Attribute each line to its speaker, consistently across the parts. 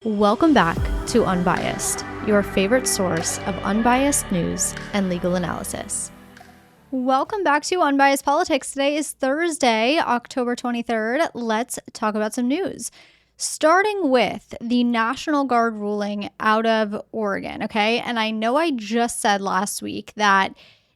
Speaker 1: Welcome back to Unbiased, your favorite source of unbiased news and legal analysis. Welcome back to Unbiased Politics. Today is Thursday, October 23rd. Let's talk about some news. Starting with the National Guard ruling out of Oregon, okay? And I know I just said last week that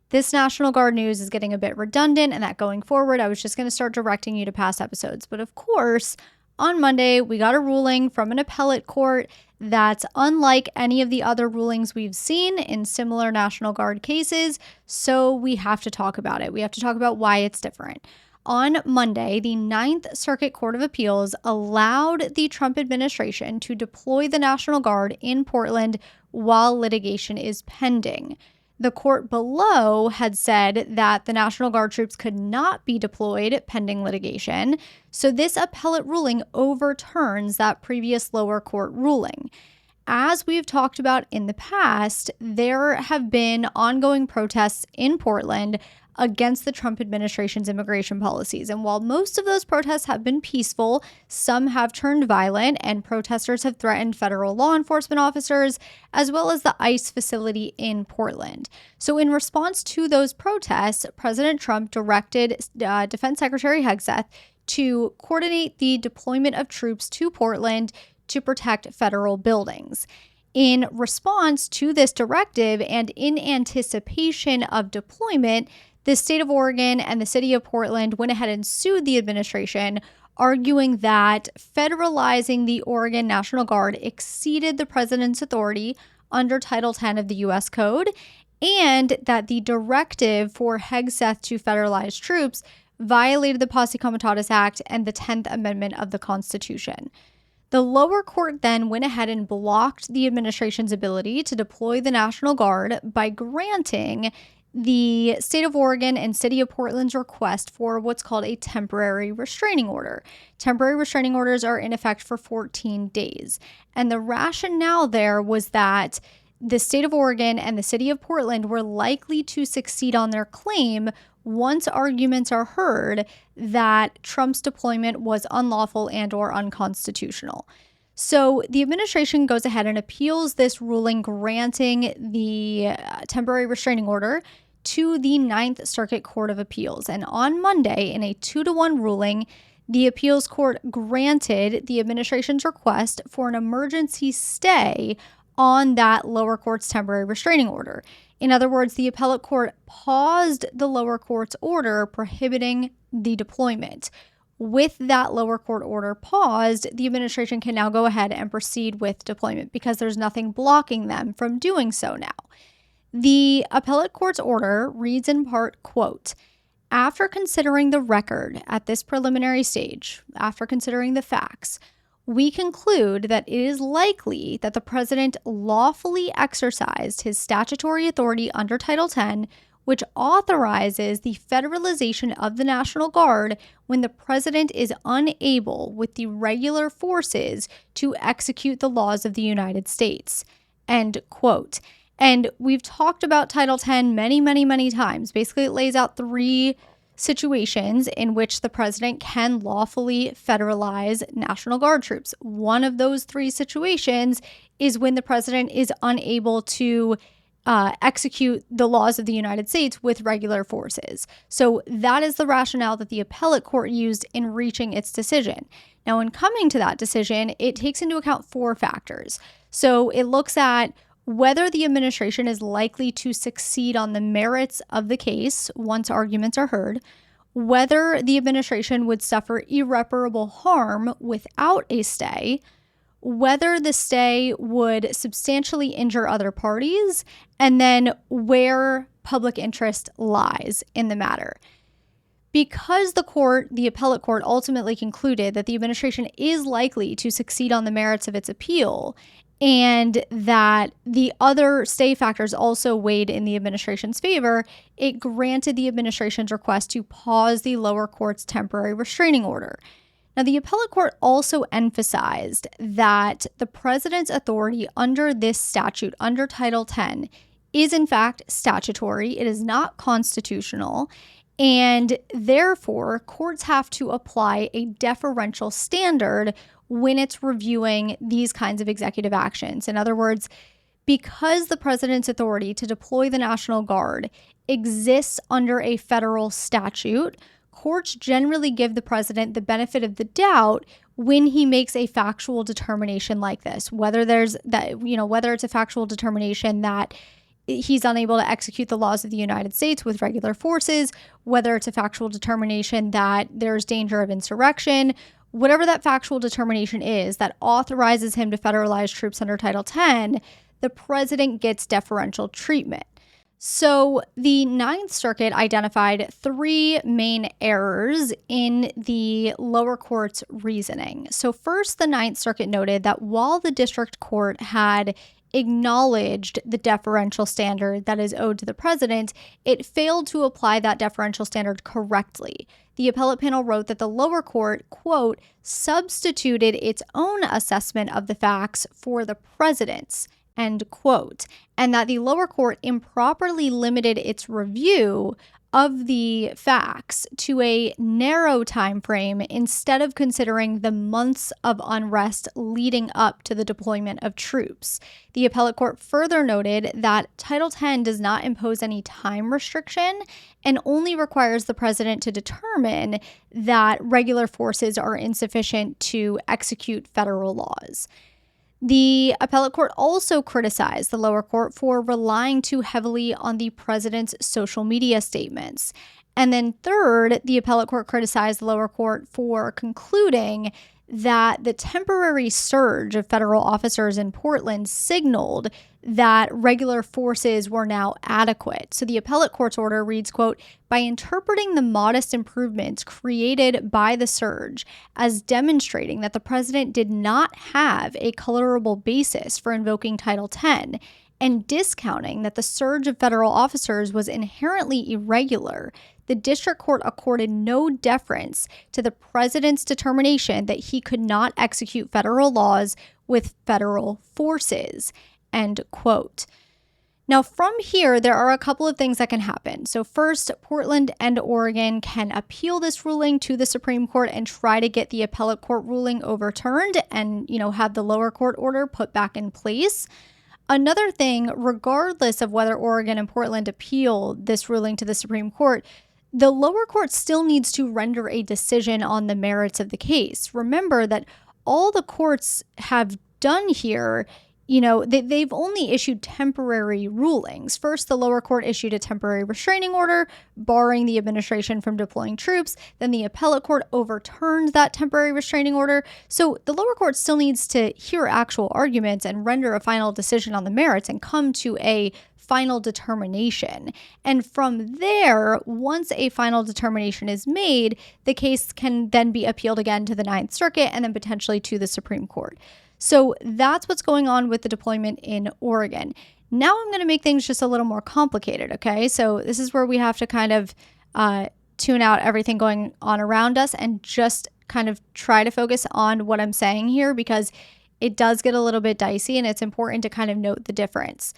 Speaker 1: this National Guard news is getting a bit redundant and that going forward, I was just going to start directing you to past episodes. But of course, on Monday, we got a ruling from an appellate court that's unlike any of the other rulings we've seen in similar National Guard cases, so we have to talk about it. We have to talk about why it's different. On Monday, the Ninth Circuit Court of Appeals allowed the Trump administration to deploy the National Guard in Portland while litigation is pending. The court below had said that the National Guard troops could not be deployed pending litigation, so this appellate ruling overturns that previous lower court ruling. As we've talked about in the past, there have been ongoing protests in Portland against the Trump administration's immigration policies. And while most of those protests have been peaceful, some have turned violent, and protesters have threatened federal law enforcement officers, as well as the ICE facility in Portland. So in response to those protests, President Trump directed Defense Secretary Hegseth to coordinate the deployment of troops to Portland to protect federal buildings. In response to this directive and in anticipation of deployment, the state of Oregon and the city of Portland went ahead and sued the administration, arguing that federalizing the Oregon National Guard exceeded the president's authority under Title 10 of the U.S. Code, and that the directive for Hegseth to federalize troops violated the Posse Comitatus Act and the 10th Amendment of the Constitution. The lower court then went ahead and blocked the administration's ability to deploy the National Guard by granting the state of Oregon and city of Portland's request for what's called a temporary restraining order. Temporary restraining orders are in effect for 14 days. And the rationale there was that the state of Oregon and the city of Portland were likely to succeed on their claim once arguments are heard that Trump's deployment was unlawful and or unconstitutional. So the administration goes ahead and appeals this ruling granting the temporary restraining order to the Ninth Circuit Court of Appeals. And on Monday, in a 2-1 ruling, the appeals court granted the administration's request for an emergency stay on that lower court's temporary restraining order. In other words, the appellate court paused the lower court's order prohibiting the deployment. With that lower court order paused, the administration can now go ahead and proceed with deployment because there's nothing blocking them from doing so now. The appellate court's order reads in part, quote, "After considering the record at this preliminary stage, after considering the facts, we conclude that it is likely that the president lawfully exercised his statutory authority under Title 10, which authorizes the federalization of the National Guard when the president is unable with the regular forces to execute the laws of the United States." End quote. And we've talked about Title 10 many, many, many times. Basically, it lays out 3 situations in which the president can lawfully federalize National Guard troops. One of those 3 situations is when the president is unable to execute the laws of the United States with regular forces. So that is the rationale that the appellate court used in reaching its decision. Now, in coming to that decision, it takes into account 4 factors. So it looks at whether the administration is likely to succeed on the merits of the case once arguments are heard, whether the administration would suffer irreparable harm without a stay, whether the stay would substantially injure other parties, and then where public interest lies in the matter. Because the appellate court ultimately concluded that the administration is likely to succeed on the merits of its appeal, and that the other stay factors also weighed in the administration's favor, it granted the administration's request to pause the lower court's temporary restraining order. Now, the appellate court also emphasized that the president's authority under this statute, under Title 10, is in fact statutory. It is not constitutional. And therefore, courts have to apply a deferential standard when it's reviewing these kinds of executive actions. In other words, because the president's authority to deploy the National Guard exists under a federal statute, courts generally give the president the benefit of the doubt when he makes a factual determination like this, whether it's a factual determination that he's unable to execute the laws of the United States with regular forces, whether it's a factual determination that there's danger of insurrection, whatever that factual determination is that authorizes him to federalize troops under Title X, the president gets deferential treatment. So the Ninth Circuit identified three main errors in the lower court's reasoning. So first, the Ninth Circuit noted that while the district court had acknowledged the deferential standard that is owed to the president, it failed to apply that deferential standard correctly. The appellate panel wrote that the lower court, quote, substituted its own assessment of the facts for the president's, end quote, and that the lower court improperly limited its review of the facts to a narrow time frame instead of considering the months of unrest leading up to the deployment of troops. The appellate court further noted that Title X does not impose any time restriction and only requires the president to determine that regular forces are insufficient to execute federal laws. The appellate court also criticized the lower court for relying too heavily on the president's social media statements. And then third, the appellate court criticized the lower court for concluding that the temporary surge of federal officers in Portland signaled that regular forces were now adequate. So the appellate court's order reads, quote, by interpreting the modest improvements created by the surge as demonstrating that the president did not have a colorable basis for invoking Title X, and discounting that the surge of federal officers was inherently irregular, the district court accorded no deference to the president's determination that he could not execute federal laws with federal forces, end quote. Now, from here, there are a couple of things that can happen. So first, Portland and Oregon can appeal this ruling to the Supreme Court and try to get the appellate court ruling overturned and, have the lower court order put back in place. Another thing, regardless of whether Oregon and Portland appeal this ruling to the Supreme Court, the lower court still needs to render a decision on the merits of the case. Remember that all the courts have done here, they've only issued temporary rulings. First, the lower court issued a temporary restraining order, barring the administration from deploying troops. Then the appellate court overturned that temporary restraining order. So the lower court still needs to hear actual arguments and render a final decision on the merits and come to a final determination. And from there, once a final determination is made, the case can then be appealed again to the Ninth Circuit and then potentially to the Supreme Court. So that's what's going on with the deployment in Oregon. Now I'm going to make things just a little more complicated, okay? So this is where we have to kind of tune out everything going on around us and just kind of try to focus on what I'm saying here, because it does get a little bit dicey and it's important to kind of note the difference.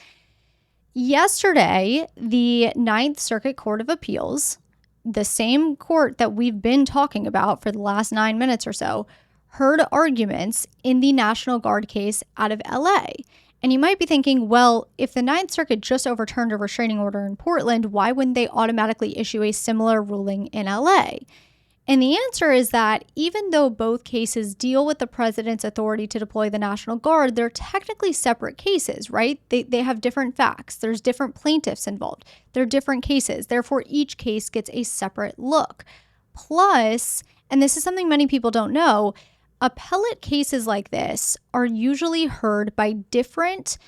Speaker 1: Yesterday, the Ninth Circuit Court of Appeals, the same court that we've been talking about for the last 9 minutes or so, heard arguments in the National Guard case out of LA. And you might be thinking, well, if the Ninth Circuit just overturned a restraining order in Portland, why wouldn't they automatically issue a similar ruling in LA? And the answer is that even though both cases deal with the president's authority to deploy the National Guard, they're technically separate cases, right? They have different facts. There's different plaintiffs involved. They're different cases. Therefore, each case gets a separate look. Plus, and this is something many people don't know, appellate cases like this are usually heard by different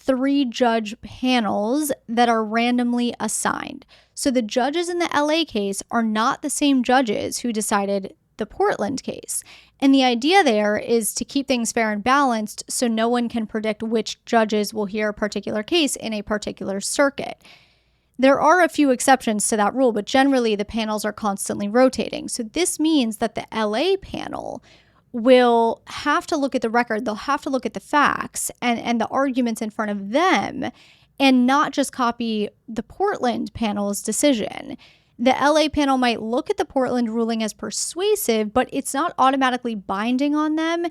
Speaker 1: 3-judge panels that are randomly assigned. So the judges in the LA case are not the same judges who decided the Portland case. And the idea there is to keep things fair and balanced so no one can predict which judges will hear a particular case in a particular circuit. There are a few exceptions to that rule, but generally the panels are constantly rotating. So this means that the LA panel will have to look at the record, they'll have to look at the facts and the arguments in front of them and not just copy the Portland panel's decision. The LA panel might look at the Portland ruling as persuasive, but it's not automatically binding on them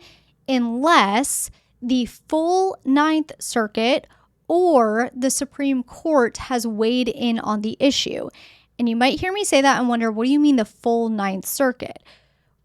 Speaker 1: unless the full Ninth Circuit or the Supreme Court has weighed in on the issue. And you might hear me say that and wonder, what do you mean the full Ninth Circuit?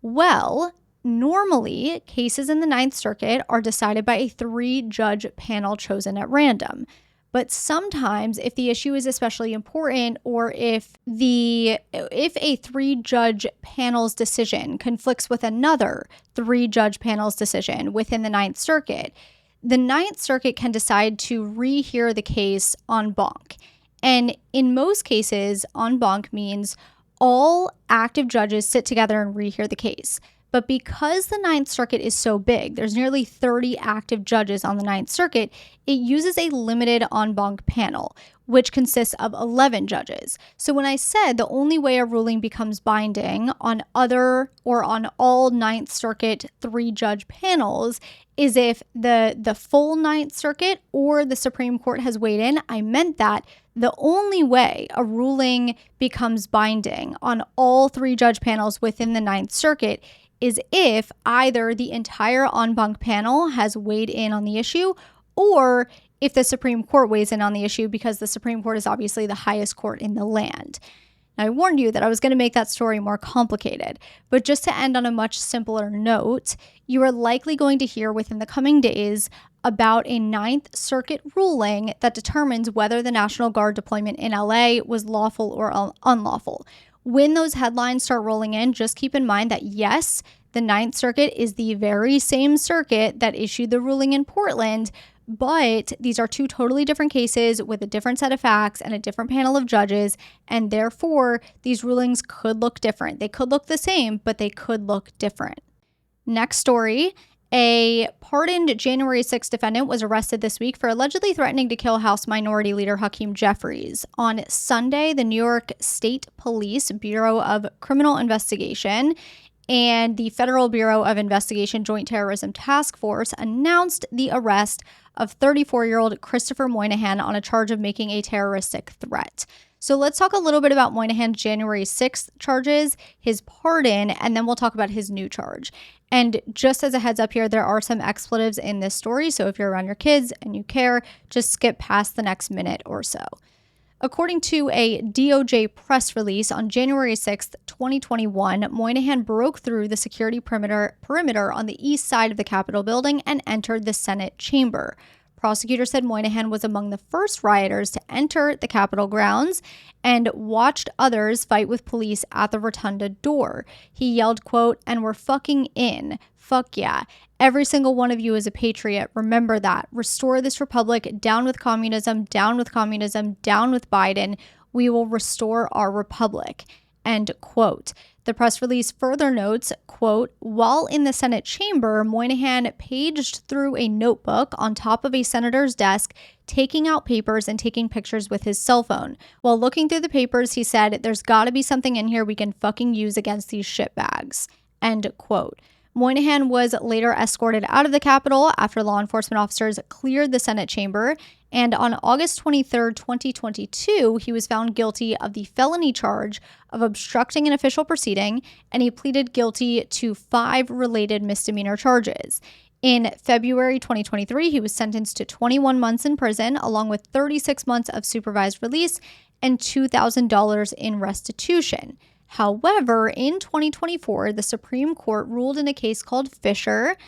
Speaker 1: Well, normally cases in the Ninth Circuit are decided by a 3-judge panel chosen at random. But sometimes if the issue is especially important, or if a 3-judge panel's decision conflicts with another 3-judge panel's decision within the Ninth Circuit, the Ninth Circuit can decide to rehear the case en banc. And in most cases, en banc means all active judges sit together and rehear the case. But because the Ninth Circuit is so big, there's nearly 30 active judges on the Ninth Circuit, it uses a limited en banc panel, which consists of 11 judges. So when I said the only way a ruling becomes binding on all Ninth Circuit 3-judge panels is if the full Ninth Circuit or the Supreme Court has weighed in, I meant that the only way a ruling becomes binding on all 3-judge panels within the Ninth Circuit is if either the entire en banc panel has weighed in on the issue, or if the Supreme Court weighs in on the issue, because the Supreme Court is obviously the highest court in the land. Now, I warned you that I was going to make that story more complicated, but just to end on a much simpler note, you are likely going to hear within the coming days about a Ninth Circuit ruling that determines whether the National Guard deployment in LA was lawful or unlawful. When those headlines start rolling in, just keep in mind that yes, the Ninth Circuit is the very same circuit that issued the ruling in Portland, but these are 2 totally different cases with a different set of facts and a different panel of judges, and therefore these rulings could look different. They could look the same, but they could look different. Next story. A pardoned January 6th defendant was arrested this week for allegedly threatening to kill House Minority Leader Hakeem Jeffries. On Sunday, the New York State Police Bureau of Criminal Investigation and the Federal Bureau of Investigation Joint Terrorism Task Force announced the arrest of 34-year-old Christopher Moynihan on a charge of making a terroristic threat. So let's talk a little bit about Moynihan's January 6th charges, his pardon, and then we'll talk about his new charge. And just as a heads up here, there are some expletives in this story, so if you're around your kids and you care, just skip past the next minute or so. According to a DOJ press release on January 6th, 2021, Moynihan broke through the security perimeter on the east side of the Capitol building and entered the Senate chamber. Prosecutors said Moynihan was among the first rioters to enter the Capitol grounds and watched others fight with police at the rotunda door. He yelled, quote, "And we're fucking in. Fuck yeah. Every single one of you is a patriot. Remember that. Restore this republic. Down with communism. Down with communism. Down with Biden. We will restore our republic." End quote. The press release further notes, quote, "While in the Senate chamber, Moynihan paged through a notebook on top of a senator's desk, taking out papers and taking pictures with his cell phone. While looking through the papers, he said, 'There's gotta be something in here we can fucking use against these shitbags.'" End quote. Moynihan was later escorted out of the Capitol after law enforcement officers cleared the Senate chamber, and on August 23, 2022, he was found guilty of the felony charge of obstructing an official proceeding, and he pleaded guilty to 5 related misdemeanor charges. In February 2023, he was sentenced to 21 months in prison, along with 36 months of supervised release and $2,000 in restitution. However, in 2024, the Supreme Court ruled in a case called Fisher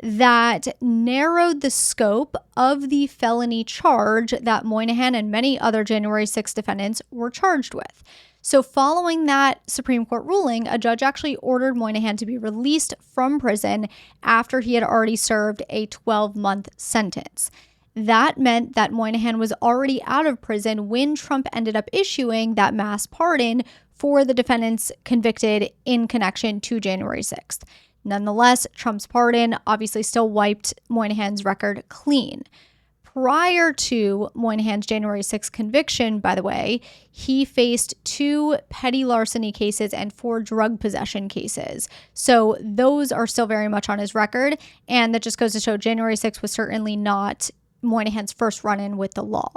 Speaker 1: that narrowed the scope of the felony charge that Moynihan and many other January 6 defendants were charged with. So following that Supreme Court ruling, a judge actually ordered Moynihan to be released from prison after he had already served a 12-month sentence. That meant that Moynihan was already out of prison when Trump ended up issuing that mass pardon for the defendants convicted in connection to January 6th. Nonetheless, Trump's pardon obviously still wiped Moynihan's record clean. Prior to Moynihan's January 6th conviction, by the way, he faced 2 petty larceny cases and 4 drug possession cases. So those are still very much on his record, and that just goes to show January 6th was certainly not Moynihan's first run-in with the law.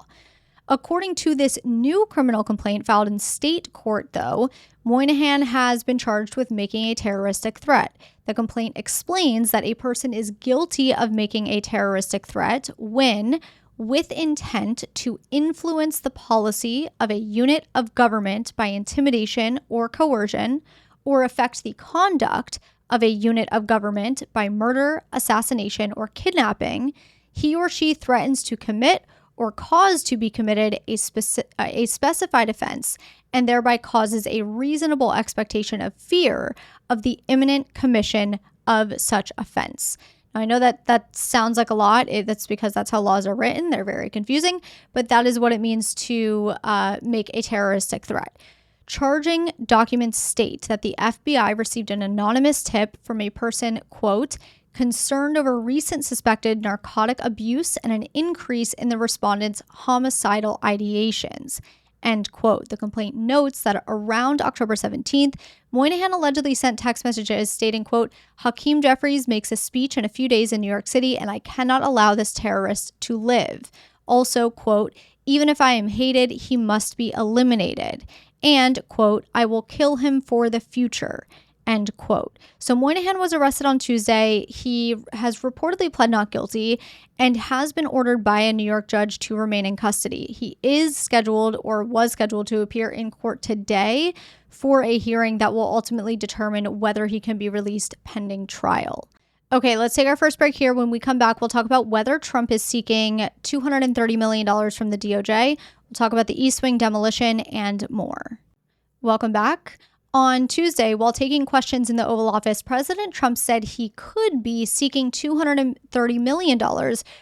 Speaker 1: According to this new criminal complaint filed in state court, though, Moynihan has been charged with making a terroristic threat. The complaint explains that a person is guilty of making a terroristic threat when, with intent to influence the policy of a unit of government by intimidation or coercion, or affect the conduct of a unit of government by murder, assassination, or kidnapping, he or she threatens to commit or cause to be committed a specified offense and thereby causes a reasonable expectation of fear of the imminent commission of such offense. Now, I know that sounds like a lot. That's because that's how laws are written. They're very confusing, but that is what it means to make a terroristic threat. Charging documents state that the FBI received an anonymous tip from a person, quote, concerned over recent suspected narcotic abuse and an increase in the respondents' homicidal ideations, end quote. The complaint notes that around October 17th, Moynihan allegedly sent text messages stating, quote, Hakeem Jeffries makes a speech in a few days in New York City, and I cannot allow this terrorist to live. Also, quote, even if I am hated, he must be eliminated. And, quote, I will kill him for the future. End quote. So Moynihan was arrested on Tuesday. He has reportedly pled not guilty and has been ordered by a New York judge to remain in custody. He is scheduled or was scheduled to appear in court today for a hearing that will ultimately determine whether he can be released pending trial. Okay, let's take our first break here. When we come back, we'll talk about whether Trump is seeking $230 million from the DOJ. We'll talk about the East Wing demolition and more. Welcome back. On Tuesday, while taking questions in the Oval Office, President Trump said he could be seeking $230 million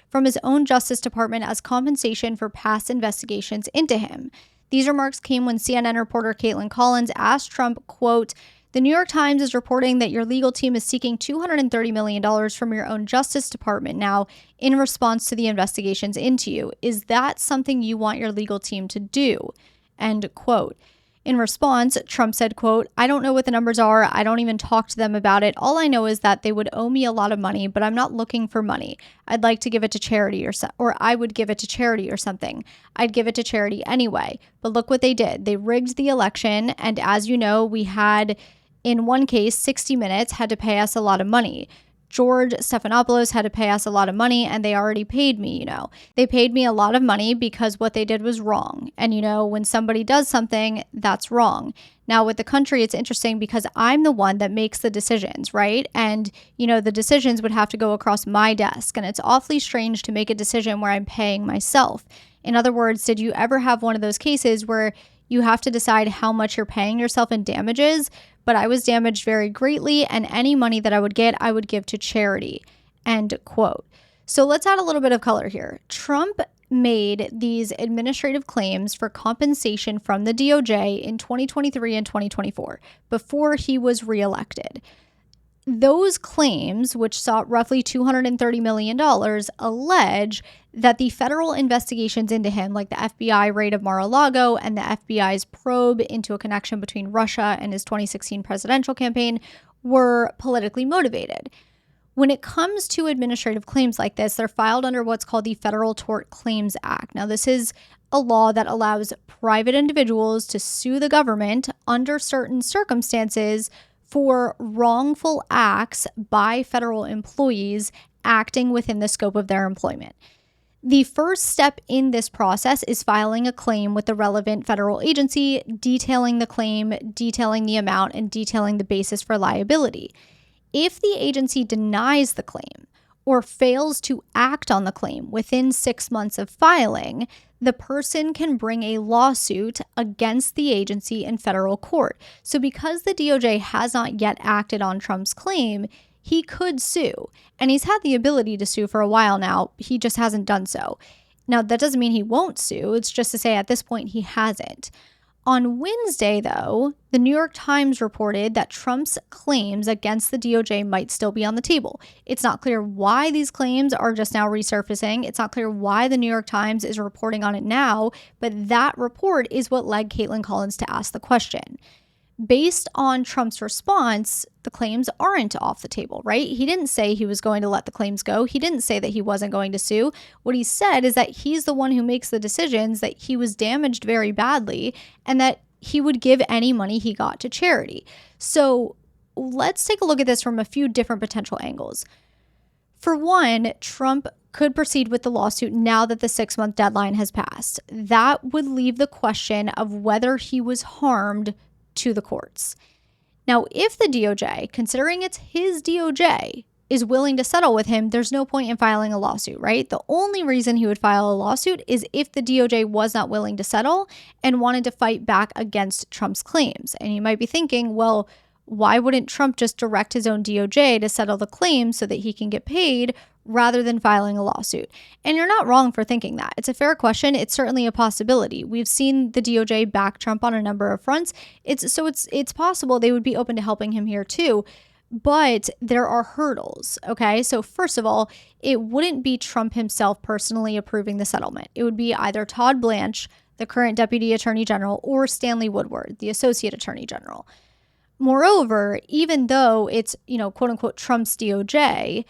Speaker 1: from his own Justice Department as compensation for past investigations into him. These remarks came when CNN reporter Caitlin Collins asked Trump, quote, the New York Times is reporting that your legal team is seeking $230 million from your own Justice Department now in response to the investigations into you. Is that something you want your legal team to do? End quote. In response, Trump said, quote, I don't know what the numbers are. I don't even talk to them about it. All I know is that they would owe me a lot of money, but I'm not looking for money. I'd like to give it to charity or I would give it to charity or something. I'd give it to charity anyway. But look what they did. They rigged the election. And as you know, we had, in one case, 60 Minutes had to pay us a lot of money. George Stephanopoulos had to pay us a lot of money, and they already paid me, They paid me a lot of money because what they did was wrong. And, when somebody does something, that's wrong. Now, with the country, it's interesting because I'm the one that makes the decisions, right? And, the decisions would have to go across my desk. And it's awfully strange to make a decision where I'm paying myself. In other words, did you ever have one of those cases where you have to decide how much you're paying yourself in damages? But I was damaged very greatly, and any money that I would get, I would give to charity. End quote. So let's add a little bit of color here. Trump made these administrative claims for compensation from the DOJ in 2023 and 2024 before he was reelected. Those claims, which sought roughly $230 million, allege that the federal investigations into him, like the FBI raid of Mar-a-Lago and the FBI's probe into a connection between Russia and his 2016 presidential campaign, were politically motivated. When it comes to administrative claims like this, they're filed under what's called the Federal Tort Claims Act. Now, this is a law that allows private individuals to sue the government under certain circumstances for wrongful acts by federal employees acting within the scope of their employment. The first step in this process is filing a claim with the relevant federal agency, detailing the claim, detailing the amount, and detailing the basis for liability. If the agency denies the claim or fails to act on the claim within 6 months of filing, the person can bring a lawsuit against the agency in federal court. So because the DOJ has not yet acted on Trump's claim, he could sue. And he's had the ability to sue for a while now. He just hasn't done so. Now, that doesn't mean he won't sue. It's just to say at this point he hasn't. On Wednesday, though, the New York Times reported that Trump's claims against the DOJ might still be on the table. It's not clear why these claims are just now resurfacing. It's not clear why the New York Times is reporting on it now, but that report is what led Caitlin Collins to ask the question. Based on Trump's response, the claims aren't off the table, right? He didn't say he was going to let the claims go. He didn't say that he wasn't going to sue. What he said is that he's the one who makes the decisions, that he was damaged very badly, and that he would give any money he got to charity. So let's take a look at this from a few different potential angles. For one, Trump could proceed with the lawsuit now that the 6-month deadline has passed. That would leave the question of whether he was harmed to the courts. Now, if the DOJ, considering it's his DOJ, is willing to settle with him, there's no point in filing a lawsuit, right? The only reason he would file a lawsuit is if the DOJ was not willing to settle and wanted to fight back against Trump's claims. And you might be thinking, well, why wouldn't Trump just direct his own DOJ to settle the claims so that he can get paid rather than filing a lawsuit? And you're not wrong for thinking that. It's a fair question. It's certainly a possibility. We've seen the DOJ back Trump on a number of fronts. It's possible they would be open to helping him here too. But there are hurdles, okay? So first of all, it wouldn't be Trump himself personally approving the settlement. It would be either Todd Blanche, the current Deputy Attorney General, or Stanley Woodward, the Associate Attorney General. Moreover, even though it's, quote unquote, Trump's DOJ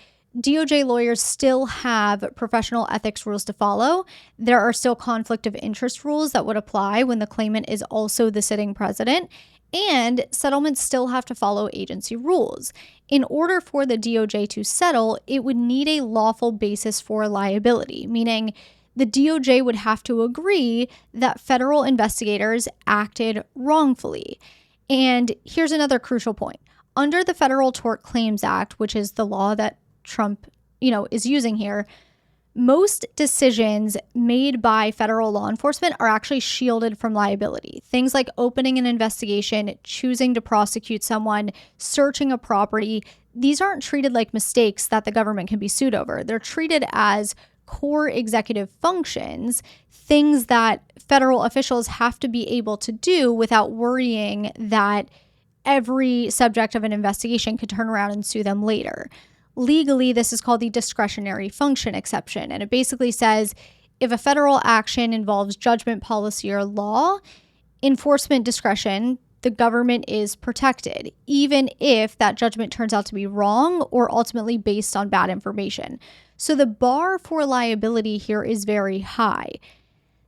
Speaker 1: lawyers still have professional ethics rules to follow. There are still conflict of interest rules that would apply when the claimant is also the sitting president. And settlements still have to follow agency rules. In order for the DOJ to settle, it would need a lawful basis for liability, meaning the DOJ would have to agree that federal investigators acted wrongfully. And here's another crucial point. Under the Federal Tort Claims Act, which is the law that Trump, is using here, most decisions made by federal law enforcement are actually shielded from liability. Things like opening an investigation, choosing to prosecute someone, searching a property, these aren't treated like mistakes that the government can be sued over. They're treated as core executive functions, things that federal officials have to be able to do without worrying that every subject of an investigation could turn around and sue them later. Legally, this is called the discretionary function exception, and it basically says if a federal action involves judgment, policy, or law, enforcement discretion, the government is protected, even if that judgment turns out to be wrong or ultimately based on bad information. So the bar for liability here is very high.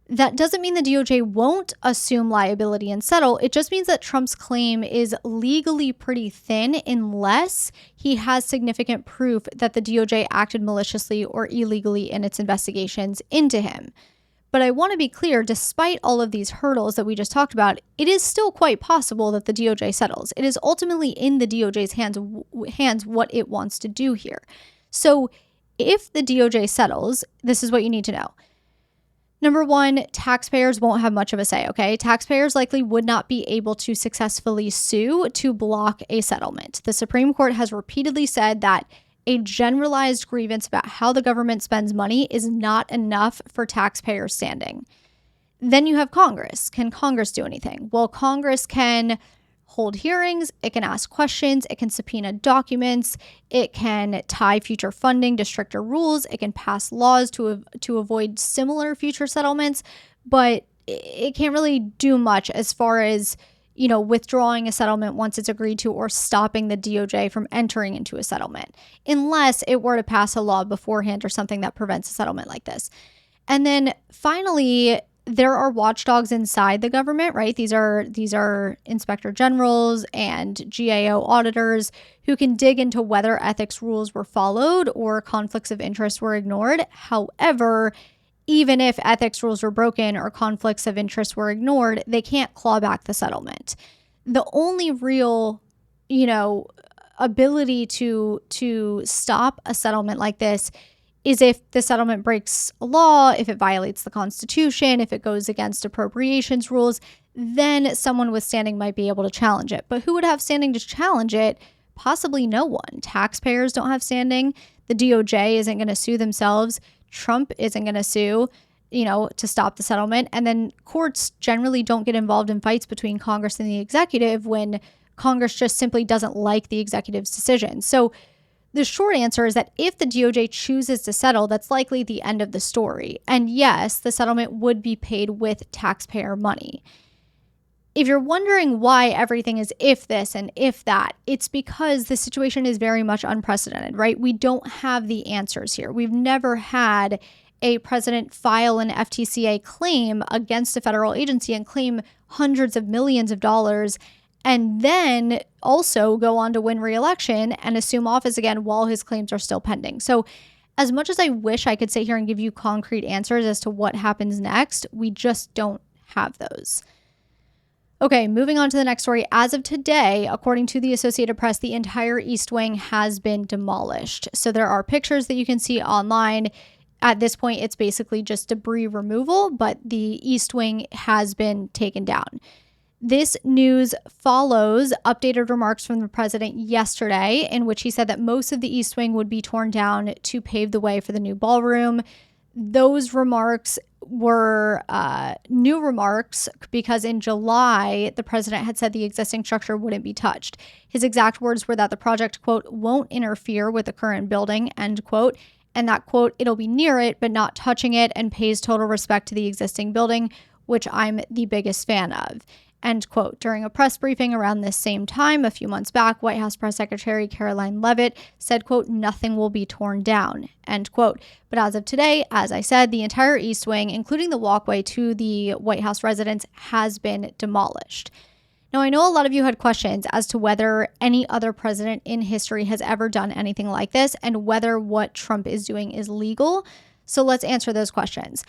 Speaker 1: That doesn't mean the DOJ won't assume liability and settle. It just means that Trump's claim is legally pretty thin unless he has significant proof that the DOJ acted maliciously or illegally in its investigations into him. But I want to be clear, despite all of these hurdles that we just talked about, it is still quite possible that the DOJ settles. It is ultimately in the DOJ's hands what it wants to do here. So if the DOJ settles, this is what you need to know. Number one, taxpayers won't have much of a say, okay? Taxpayers likely would not be able to successfully sue to block a settlement. The Supreme Court has repeatedly said that a generalized grievance about how the government spends money is not enough for taxpayer standing. Then you have Congress. Can Congress do anything? Well, Congress can hold hearings, it can ask questions, it can subpoena documents, it can tie future funding to stricter rules, it can pass laws to avoid similar future settlements, but it can't really do much as far as, withdrawing a settlement once it's agreed to or stopping the DOJ from entering into a settlement, unless it were to pass a law beforehand or something that prevents a settlement like this. And then finally, there are watchdogs inside the government, right? These are inspector generals and GAO auditors who can dig into whether ethics rules were followed or conflicts of interest were ignored. However, even if ethics rules were broken or conflicts of interest were ignored, they can't claw back the settlement. The only real, ability to stop a settlement like this is if the settlement breaks a law, if it violates the Constitution, if it goes against appropriations rules, then someone with standing might be able to challenge it. But who would have standing to challenge it? Possibly no one. Taxpayers don't have standing. The DOJ isn't going to sue themselves. Trump isn't going to sue, to stop the settlement. And then courts generally don't get involved in fights between Congress and the executive when Congress just simply doesn't like the executive's decision. So the short answer is that if the DOJ chooses to settle, that's likely the end of the story. And yes, the settlement would be paid with taxpayer money. if you're wondering why everything is if this and if that, it's because the situation is very much unprecedented, right? We don't have the answers here. We've never had a president file an FTCA claim against a federal agency and claim hundreds of millions of dollars, and then also go on to win re-election and assume office again while his claims are still pending. So as much as I wish I could sit here and give you concrete answers as to what happens next, we just don't have those. Okay, moving on to the next story. As of today, according to the Associated Press, the entire East Wing has been demolished. So there are pictures that you can see online. At this point, it's basically just debris removal, but the East Wing has been taken down. This news follows updated remarks from the president yesterday, in which he said that most of the East Wing would be torn down to pave the way for the new ballroom. Those remarks were new remarks because in July, the president had said the existing structure wouldn't be touched. His exact words were that the project, quote, won't interfere with the current building, end quote, and that, quote, it'll be near it but not touching it and pays total respect to the existing building, which I'm the biggest fan of. End quote. During a press briefing around this same time, a few months back, White House Press Secretary Caroline Leavitt said, quote, nothing will be torn down, end quote. But as of today, as I said, the entire East Wing, including the walkway to the White House residence, has been demolished. Now, I know a lot of you had questions as to whether any other president in history has ever done anything like this and whether what Trump is doing is legal. So let's answer those questions.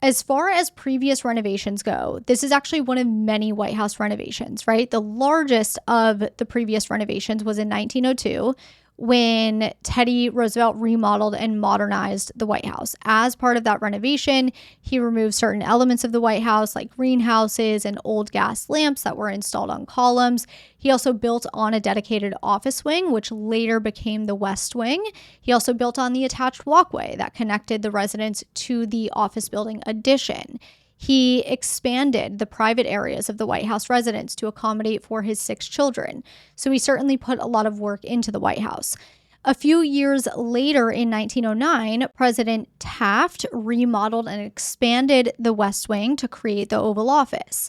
Speaker 1: As far as previous renovations go, this is actually one of many White House renovations, right? The largest of the previous renovations was in 1902 when Teddy Roosevelt remodeled and modernized the White House. As part of that renovation, he removed certain elements of the White House like greenhouses and old gas lamps that were installed on columns. He also built on a dedicated office wing, which later became the West Wing. He also built on the attached walkway that connected the residence to the office building addition. He expanded the private areas of the White House residence to accommodate for his 6 children. So he certainly put a lot of work into the White House. A few years later, in 1909, President Taft remodeled and expanded the West Wing to create the Oval Office.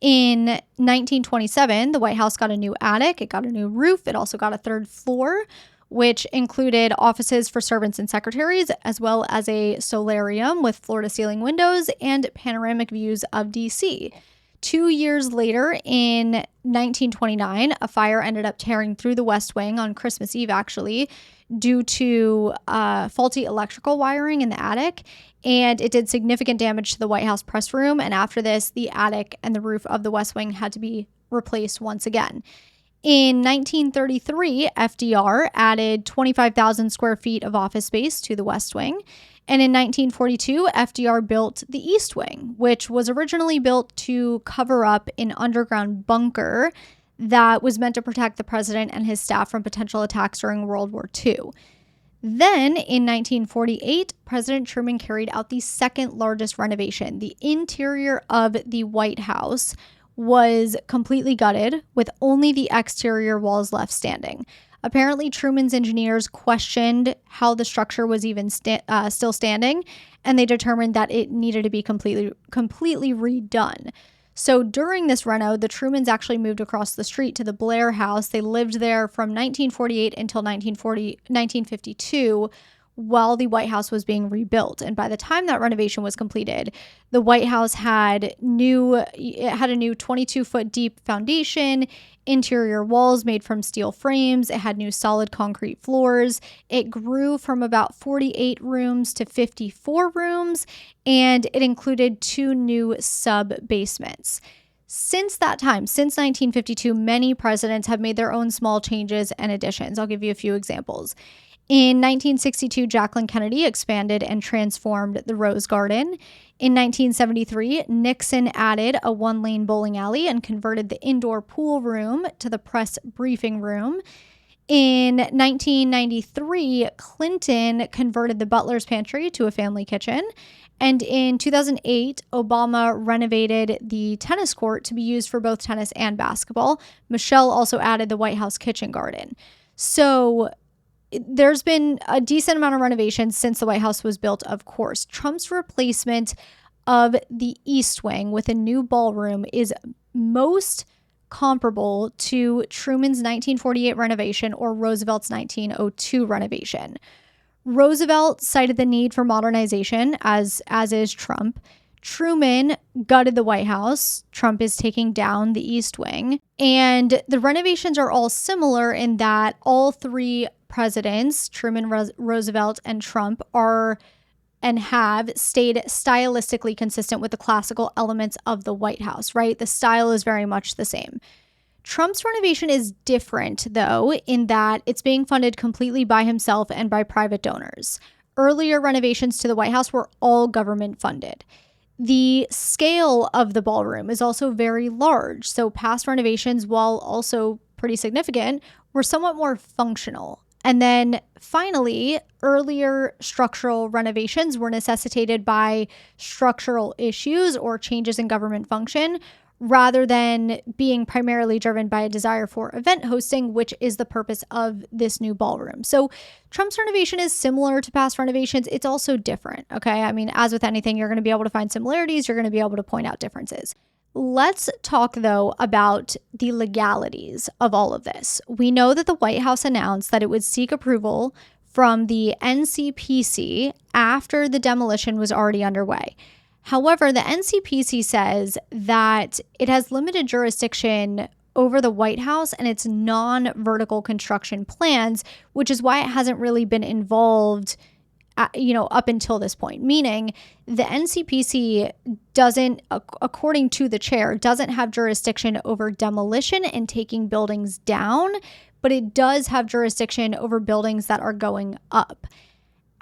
Speaker 1: In 1927, the White House got a new attic, it got a new roof, it also got a 3rd floor, which included offices for servants and secretaries, as well as a solarium with floor-to-ceiling windows and panoramic views of D.C. 2 years later, in 1929, a fire ended up tearing through the West Wing on Christmas Eve, actually, due to faulty electrical wiring in the attic, and it did significant damage to the White House press room, and after this, the attic and the roof of the West Wing had to be replaced once again. In 1933, FDR added 25,000 square feet of office space to the West Wing. And in 1942, FDR built the East Wing, which was originally built to cover up an underground bunker that was meant to protect the president and his staff from potential attacks during World War II. Then, in 1948, President Truman carried out the second largest renovation. The interior of the White House was completely gutted, with only the exterior walls left standing. Apparently, Truman's engineers questioned how the structure was even still standing, and they determined that it needed to be completely redone. So during this reno, the Trumans actually moved across the street to the Blair House. They lived there from 1948 until 1952, while the White House was being rebuilt. And by the time that renovation was completed, the White House had a new 22-foot deep foundation, interior walls made from steel frames. It had new solid concrete floors. It grew from about 48 rooms to 54 rooms, and it included 2 new sub-basements. Since that time, since 1952, many presidents have made their own small changes and additions. I'll give you a few examples. In 1962, Jacqueline Kennedy expanded and transformed the Rose Garden. In 1973, Nixon added a 1-lane bowling alley and converted the indoor pool room to the press briefing room. In 1993, Clinton converted the butler's pantry to a family kitchen. And in 2008, Obama renovated the tennis court to be used for both tennis and basketball. Michelle also added the White House kitchen garden. So there's been a decent amount of renovations since the White House was built, of course. Trump's replacement of the East Wing with a new ballroom is most comparable to Truman's 1948 renovation or Roosevelt's 1902 renovation. Roosevelt cited the need for modernization, as is Trump. Truman gutted the White House. Trump is taking down the East Wing. And the renovations are all similar in that all three presidents, Truman, Roosevelt, and Trump, are and have stayed stylistically consistent with the classical elements of the White House, right? The style is very much the same. Trump's renovation is different, though, in that it's being funded completely by himself and by private donors. Earlier renovations to the White House were all government funded. The scale of the ballroom is also very large, so past renovations, while also pretty significant, were somewhat more functional. And then finally, earlier structural renovations were necessitated by structural issues or changes in government function, rather than being primarily driven by a desire for event hosting, which is the purpose of this new ballroom. So Trump's renovation is similar to past renovations. It's also different, okay? I mean, as with anything, you're going to be able to find similarities. You're going to be able to point out differences. Let's talk, though, about the legalities of all of this. We know that the White House announced that it would seek approval from the NCPC after the demolition was already underway. However, the NCPC says that it has limited jurisdiction over the White House and its non-vertical construction plans, which is why it hasn't really been involved up until this point, meaning the NCPC doesn't, according to the chair, doesn't have jurisdiction over demolition and taking buildings down, but it does have jurisdiction over buildings that are going up.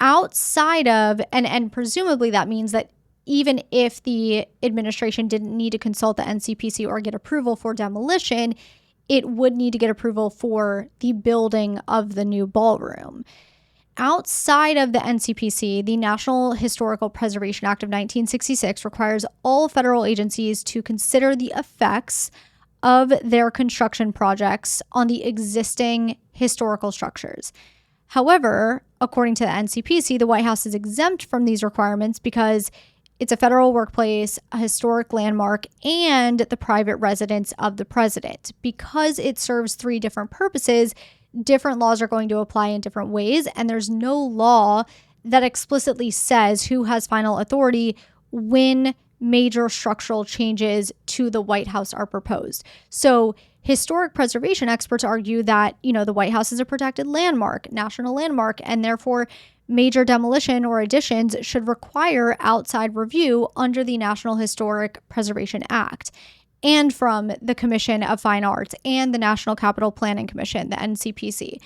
Speaker 1: Outside of, and presumably that means that even if the administration didn't need to consult the NCPC or get approval for demolition, it would need to get approval for the building of the new ballroom. Outside of the NCPC, the National Historical Preservation Act of 1966 requires all federal agencies to consider the effects of their construction projects on the existing historical structures. However, according to the NCPC, the White House is exempt from these requirements because it's a federal workplace, a historic landmark, and the private residence of the president. Because it serves three different purposes, different laws are going to apply in different ways, and there's no law that explicitly says who has final authority when major structural changes to the White House are proposed. So historic preservation experts argue that, the White House is a protected landmark, national landmark, and therefore major demolition or additions should require outside review under the National Historic Preservation Act and from the Commission of Fine Arts and the National Capital Planning Commission, the NCPC.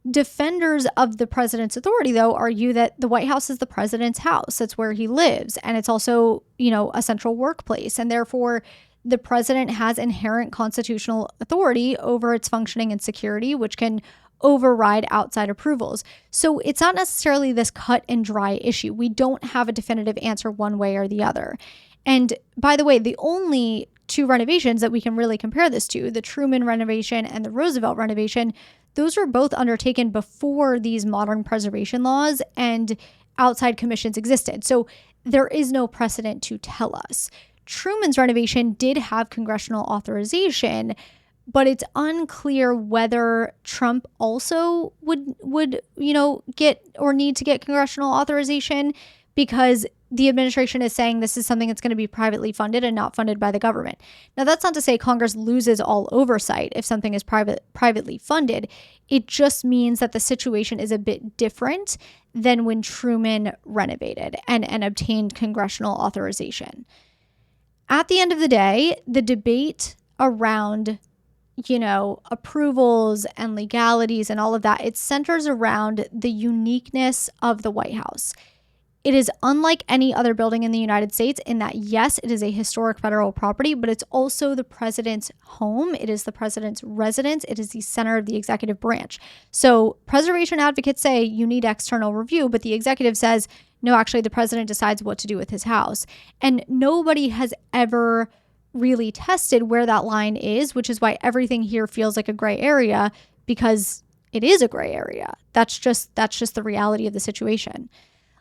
Speaker 1: Defenders of the president's authority, though, argue that the White House is the president's house. It's where he lives. And it's also, a central workplace. And therefore, the president has inherent constitutional authority over its functioning and security, which can override outside approvals. So it's not necessarily this cut and dry issue. We don't have a definitive answer one way or the other. And by the way, the only two renovations that we can really compare this to, the Truman renovation and the Roosevelt renovation, those were both undertaken before these modern preservation laws and outside commissions existed. So there is no precedent to tell us. Truman's renovation did have congressional authorization, but it's unclear whether Trump also would get or need to get congressional authorization, because the administration is saying this is something that's going to be privately funded and not funded by the government. Now, that's not to say Congress loses all oversight if something is privately funded. It just means that the situation is a bit different than when Truman renovated and obtained congressional authorization. At the end of the day, the debate around approvals and legalities and all of that, it centers around the uniqueness of the White House. It is unlike any other building in the United States in that, yes, it is a historic federal property, but it's also the president's home. It is the president's residence. It is the center of the executive branch. So preservation advocates say you need external review, but the executive says, no, actually, the president decides what to do with his house. And nobody has ever really tested where that line is, which is why everything here feels like a gray area, because it is a gray area. That's just the reality of the situation.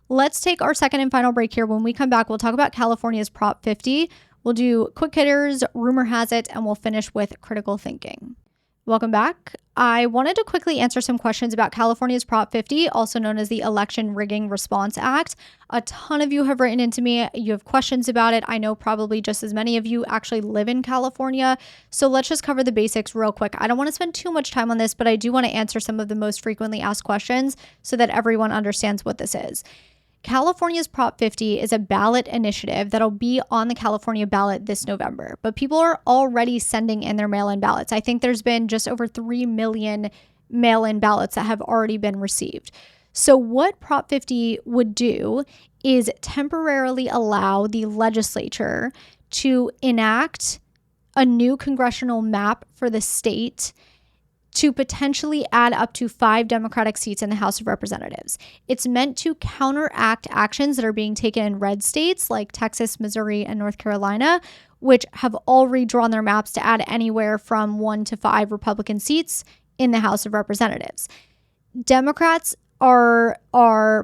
Speaker 1: Let's take our second and final break here. When we come back, we'll talk about California's Prop 50. We'll do quick hitters, rumor has it, and we'll finish with critical thinking. Welcome back. I wanted to quickly answer some questions about California's Prop 50, also known as the Election Rigging Response Act. A ton of you have written into me. You have questions about it. I know probably just as many of you actually live in California. So let's just cover the basics real quick. I don't want to spend too much time on this, but I do want to answer some of the most frequently asked questions so that everyone understands what this is. California's Prop 50 is a ballot initiative that'll be on the California ballot this November, but people are already sending in their mail-in ballots. I think there's been just over 3 million mail-in ballots that have already been received. So what Prop 50 would do is temporarily allow the legislature to enact a new congressional map for the state to potentially add up to 5 Democratic seats in the House of Representatives. It's meant to counteract actions that are being taken in red states like Texas, Missouri, and North Carolina, which have all redrawn their maps to add anywhere from 1 to 5 Republican seats in the House of Representatives. Democrats are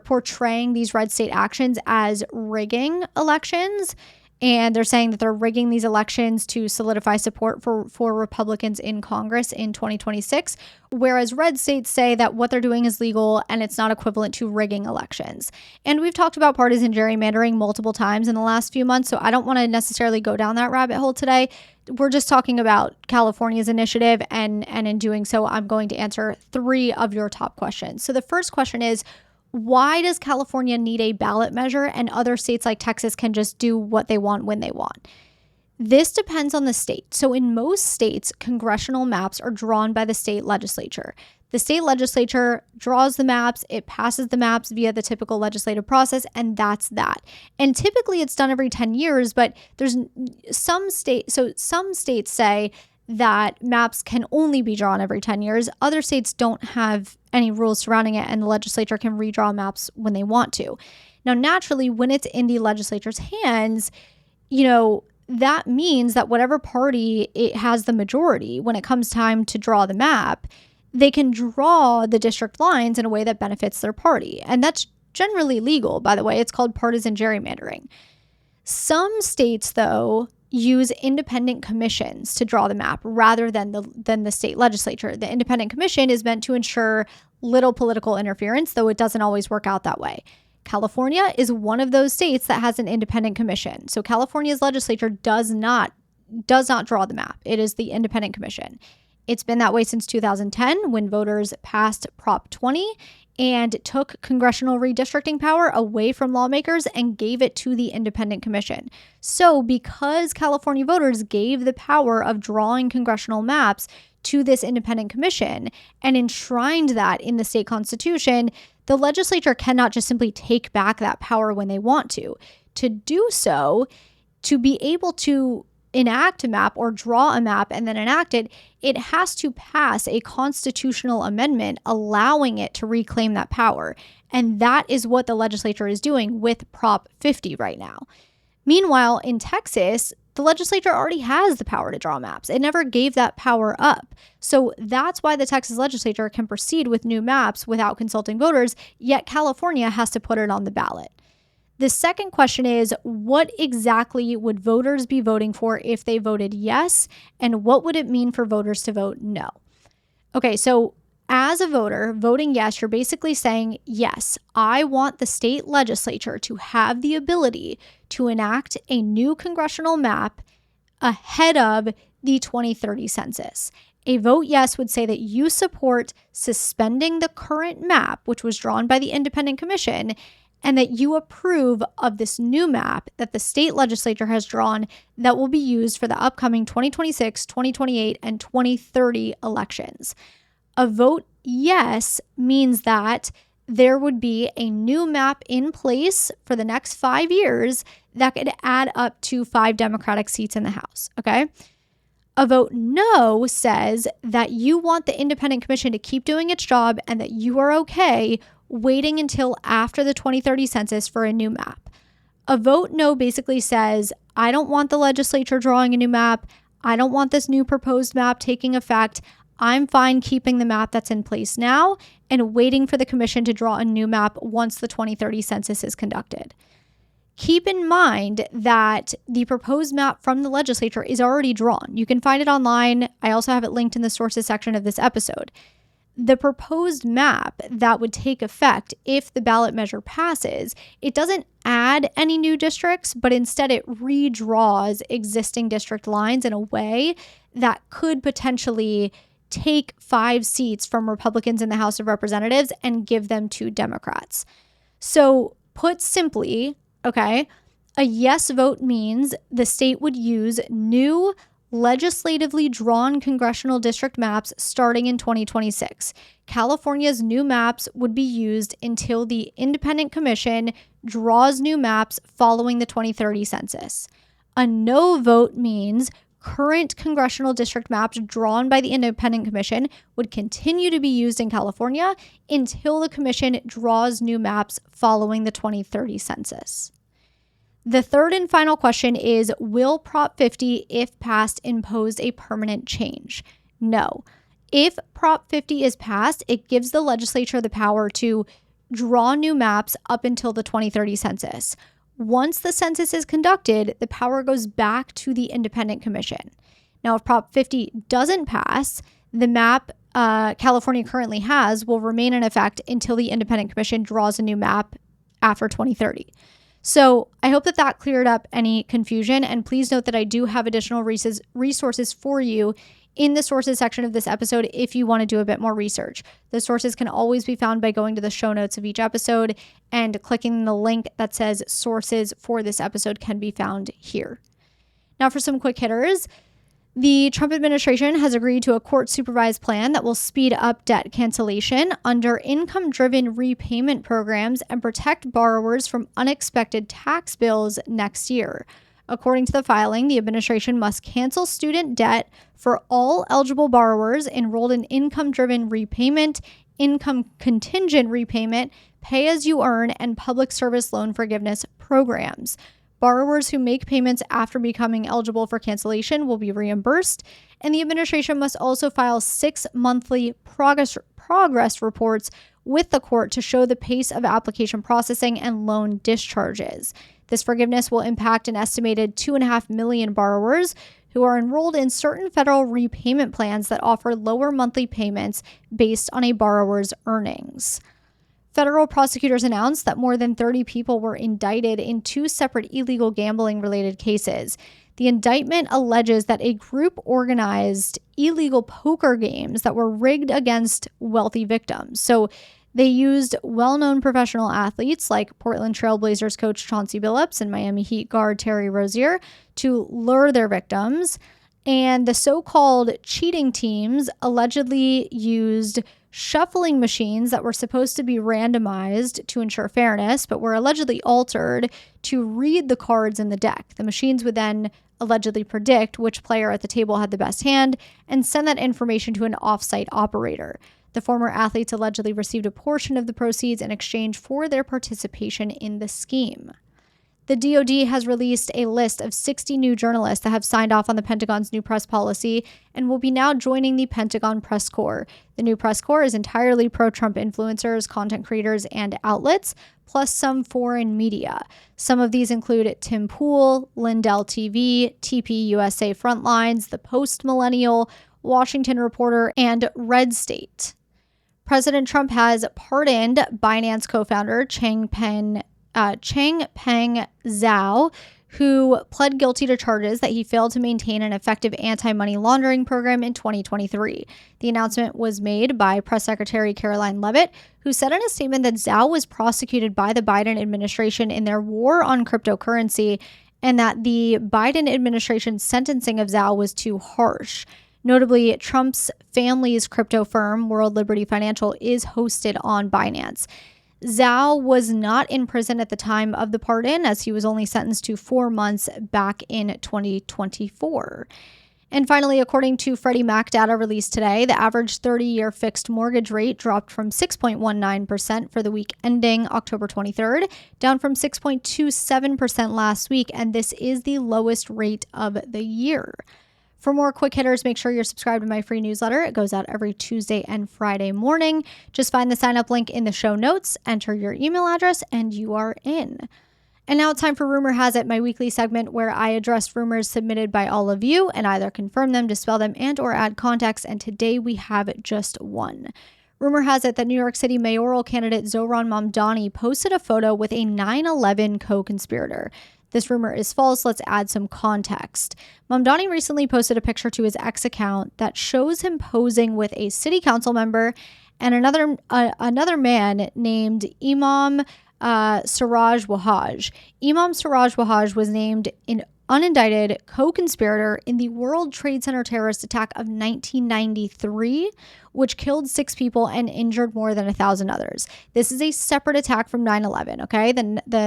Speaker 1: portraying these red state actions as rigging elections, and they're saying that they're rigging these elections to solidify support for Republicans in Congress in 2026, whereas red states say that what they're doing is legal and it's not equivalent to rigging elections. And we've talked about partisan gerrymandering multiple times in the last few months, so I don't want to necessarily go down that rabbit hole today. We're just talking about California's initiative, and in doing so, I'm going to answer 3 of your top questions. So the first question is, why does California need a ballot measure and other states like Texas can just do what they want when they want? This depends on the state. So in most states, congressional maps are drawn by the state legislature. The state legislature draws the maps, it passes the maps via the typical legislative process, and that's that. And typically it's done every 10 years, but there's some states say that maps can only be drawn every 10 years. Other states don't have any rules surrounding it, and the legislature can redraw maps when they want to. Now, naturally, when it's in the legislature's hands, that means that whatever party it has the majority, when it comes time to draw the map, they can draw the district lines in a way that benefits their party. And that's generally legal, by the way. It's called partisan gerrymandering. Some states, though, use independent commissions to draw the map rather than the state legislature. The independent commission is meant to ensure little political interference, though it doesn't always work out that way. California is one of those states that has an independent commission. So California's legislature does not draw the map. It is the independent commission. It's been that way since 2010 when voters passed Prop 20 and took congressional redistricting power away from lawmakers and gave it to the independent commission. So because California voters gave the power of drawing congressional maps to this independent commission and enshrined that in the state constitution, the legislature cannot just simply take back that power when they want to. To do so, to be able to enact a map or draw a map and then enact it, it has to pass a constitutional amendment allowing it to reclaim that power. And that is what the legislature is doing with Prop 50 right now. Meanwhile, in Texas, the legislature already has the power to draw maps. It never gave that power up. So that's why the Texas legislature can proceed with new maps without consulting voters, yet California has to put it on the ballot. The second question is, what exactly would voters be voting for if they voted yes? And what would it mean for voters to vote no? Okay, so as a voter, voting yes, you're basically saying, yes, I want the state legislature to have the ability to enact a new congressional map ahead of the 2030 census. A vote yes would say that you support suspending the current map, which was drawn by the independent commission, and that you approve of this new map that the state legislature has drawn that will be used for the upcoming 2026, 2028, and 2030 elections. A vote yes means that there would be a new map in place for the next 5 years that could add up to 5 Democratic seats in the House, okay? A vote no says that you want the independent commission to keep doing its job and that you are okay waiting until after the 2030 census for a new map. A vote no basically says, I don't want the legislature drawing a new map. I don't want this new proposed map taking effect. I'm fine keeping the map that's in place now and waiting for the commission to draw a new map once the 2030 census is conducted. Keep in mind that the proposed map from the legislature is already drawn. You can find it online. I also have it linked in the sources section of this episode. The proposed map that would take effect if the ballot measure passes, it doesn't add any new districts, but instead it redraws existing district lines in a way that could potentially take 5 seats from Republicans in the House of Representatives and give them to Democrats. So put simply, okay, a yes vote means the state would use new legislatively drawn congressional district maps starting in 2026. California's new maps would be used until the independent commission draws new maps following the 2030 census. A no vote means current congressional district maps drawn by the independent commission would continue to be used in California until the commission draws new maps following the 2030 census. The third and final question is, will Prop 50, if passed, impose a permanent change? No. If Prop 50 is passed, it gives the legislature the power to draw new maps up until the 2030 census. Once the census is conducted, the power goes back to the independent commission. Now, if Prop 50 doesn't pass, the map California currently has will remain in effect until the independent commission draws a new map after 2030. So I hope that cleared up any confusion, and please note that I do have additional resources for you in the sources section of this episode if you want to do a bit more research. The sources can always be found by going to the show notes of each episode and clicking the link that says sources for this episode can be found here. Now for some quick hitters. The Trump administration has agreed to a court-supervised plan that will speed up debt cancellation under income-driven repayment programs and protect borrowers from unexpected tax bills next year. According to the filing, the administration must cancel student debt for all eligible borrowers enrolled in income-driven repayment, income-contingent repayment, pay-as-you-earn, and public service loan forgiveness programs. Borrowers who make payments after becoming eligible for cancellation will be reimbursed, and the administration must also file 6 monthly progress reports with the court to show the pace of application processing and loan discharges. This forgiveness will impact an estimated 2.5 million borrowers who are enrolled in certain federal repayment plans that offer lower monthly payments based on a borrower's earnings. Federal prosecutors announced that more than 30 people were indicted in 2 separate illegal gambling-related cases. The indictment alleges that a group organized illegal poker games that were rigged against wealthy victims. So they used well-known professional athletes like Portland Trail Blazers coach Chauncey Billups and Miami Heat guard Terry Rozier to lure their victims. And the so-called cheating teams allegedly used shuffling machines that were supposed to be randomized to ensure fairness, but were allegedly altered to read the cards in the deck. The machines would then allegedly predict which player at the table had the best hand and send that information to an off-site operator. The former athletes allegedly received a portion of the proceeds in exchange for their participation in the scheme. The DOJ has released a list of 60 new journalists that have signed off on the Pentagon's new press policy and will be now joining the Pentagon Press Corps. The new press corps is entirely pro-Trump influencers, content creators, and outlets, plus some foreign media. Some of these include Tim Pool, Lindell TV, TP USA Frontlines, The Post Millennial, Washington Reporter, and Red State. President Trump has pardoned Binance co-founder Changpeng Zhao, who pled guilty to charges that he failed to maintain an effective anti-money laundering program in 2023. The announcement was made by Press Secretary Caroline Leavitt, who said in a statement that Zhao was prosecuted by the Biden administration in their war on cryptocurrency and that the Biden administration's sentencing of Zhao was too harsh. Notably, Trump's family's crypto firm, World Liberty Financial, is hosted on Binance. Zhao was not in prison at the time of the pardon, as he was only sentenced to 4 months back in 2024. And finally, according to Freddie Mac data released today, the average 30-year fixed mortgage rate dropped from 6.19% for the week ending October 23rd, down from 6.27% last week, and this is the lowest rate of the year. For more quick hitters, make sure you're subscribed to my free newsletter. It goes out every Tuesday and Friday morning. Just find the sign up link in the show notes, enter your email address, and you are in. And now it's time for Rumor Has It, my weekly segment where I address rumors submitted by all of you and either confirm them, dispel them, and or add context. And today we have just one. Rumor has it that New York City mayoral candidate Zohran Mamdani posted a photo with a 9/11 co-conspirator. This rumor is false. Let's add some context. Mamdani recently posted a picture to his X account that shows him posing with a city council member and another man named Imam Siraj Wahaj. Imam Siraj Wahaj was named an unindicted co-conspirator in the World Trade Center terrorist attack of 1993, which killed 6 people and injured more than 1,000 others. This is a separate attack from 9/11, okay? The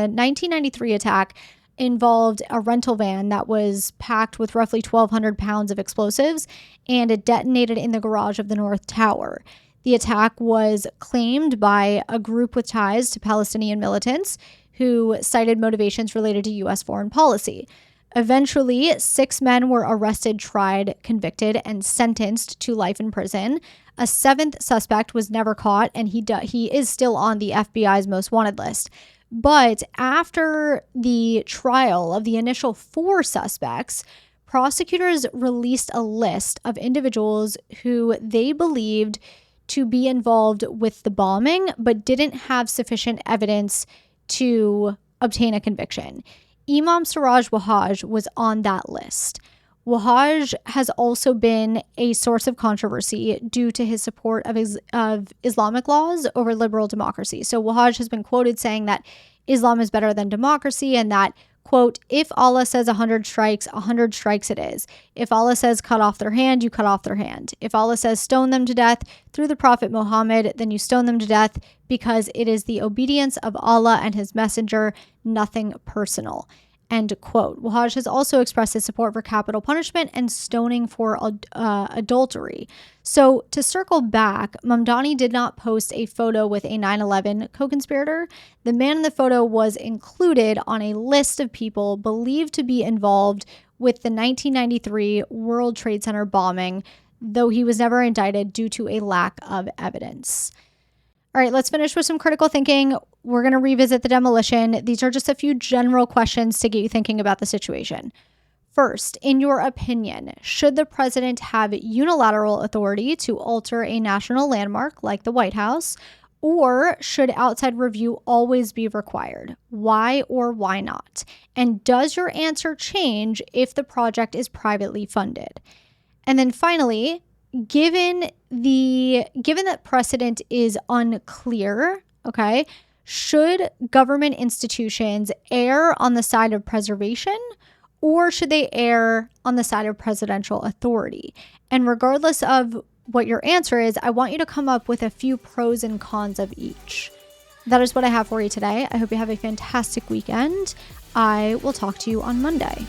Speaker 1: 1993 attack involved a rental van that was packed with roughly 1,200 pounds of explosives, and it detonated in the garage of the North Tower. The attack was claimed by a group with ties to Palestinian militants who cited motivations related to U.S. foreign policy. Eventually, 6 men were arrested, tried, convicted, and sentenced to life in prison. A 7th suspect was never caught, and he is still on the FBI's most wanted list. But after the trial of the initial 4 suspects, prosecutors released a list of individuals who they believed to be involved with the bombing, but didn't have sufficient evidence to obtain a conviction. Imam Siraj Wahaj was on that list. Wahaj has also been a source of controversy due to his support of Islamic laws over liberal democracy. So Wahaj has been quoted saying that Islam is better than democracy and that, quote, if Allah says 100 strikes, 100 strikes it is. If Allah says cut off their hand, you cut off their hand. If Allah says stone them to death through the Prophet Muhammad, then you stone them to death because it is the obedience of Allah and his messenger, nothing personal. End quote. Wahaj has also expressed his support for capital punishment and stoning for adultery. So to circle back, Mamdani did not post a photo with a 9/11 co-conspirator. The man in the photo was included on a list of people believed to be involved with the 1993 World Trade Center bombing, though he was never indicted due to a lack of evidence. All right, let's finish with some critical thinking. We're going to revisit the demolition. These are just a few general questions to get you thinking about the situation. First, in your opinion, should the president have unilateral authority to alter a national landmark like the White House, or should outside review always be required? Why or why not? And does your answer change if the project is privately funded? And then finally, given that precedent is unclear, okay, should government institutions err on the side of preservation or should they err on the side of presidential authority? And regardless of what your answer is, I want you to come up with a few pros and cons of each. That is what I have for you today. I hope you have a fantastic weekend. I will talk to you on Monday.